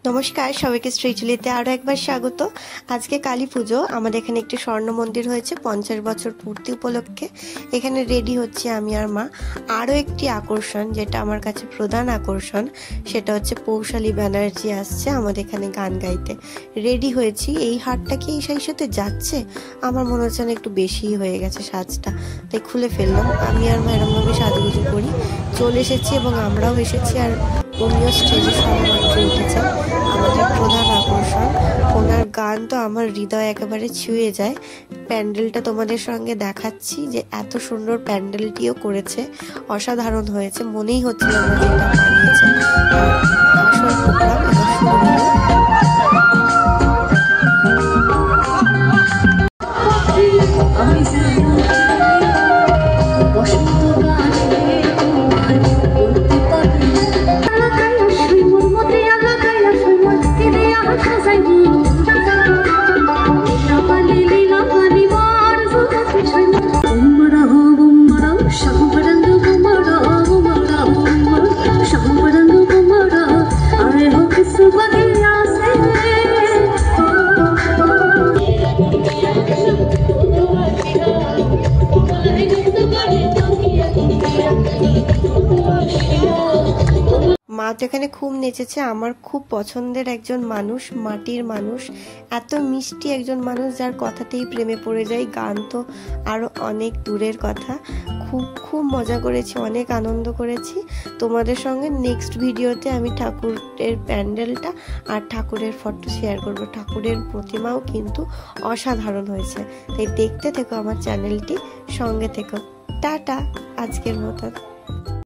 নমস্কার সবাইকে শ্রীচুলিতে আরও একবার স্বাগত। আজকে কালী পুজো, আমাদের এখানে একটি স্বর্ণ মন্দির হয়েছে 50 বছর পূর্তি উপলক্ষে। এখানে রেডি হচ্ছে আমি আর মা। আরও একটি আকর্ষণ, যেটা আমার কাছে প্রধান আকর্ষণ, সেটা হচ্ছে পৌশালী ব্যানার্জি আসছে আমাদের এখানে গান গাইতে। রেডি হয়েছি, এই হারটা কি এই সাথে যাচ্ছে? আমার মনে হচ্ছে না একটু বেশিই হয়ে গেছে সাজটা, তাই খুলে ফেললাম। আমি আর মা এরমভাবে সাজুগুজু করি চলে এসেছি এবং আমরাও এসেছি। আর উনিও স্টেজে সবেমাত্র উঠেছেন, আমাদের প্রধান আকর্ষণ। ওনার গান তো আমার হৃদয় একেবারে ছুঁয়ে যায়। প্যান্ডেলটা তোমাদের সঙ্গে দেখাচ্ছি, যে এত সুন্দর প্যান্ডেলটিও করেছে, অসাধারণ হয়েছে। মনেই হচ্ছিল না যে এটা বানিয়েছে। আসল প্রোগ্রাম এবার শুরু হলো। মা তো এখানে খুব নেচেছে। আমার খুব পছন্দের একজন মানুষ, মাটির মানুষ, এত মিষ্টি একজন মানুষ, যার কথাতেই প্রেমে পড়ে যায়। গান তো আরো অনেক দূরের কথা। খুব মজা করেছি, অনেক আনন্দ করেছি। তোমাদের সঙ্গে নেক্সট ভিডিওতে আমি ঠাকুরের প্যান্ডেলটা আর ঠাকুরের ফটো শেয়ার করব। ঠাকুরের প্রতিমাও কিন্তু অসাধারণ হয়েছে, তাই দেখতে থেকো আমার চ্যানেলটি, সঙ্গে থেকো। টাটা আজকের মতো।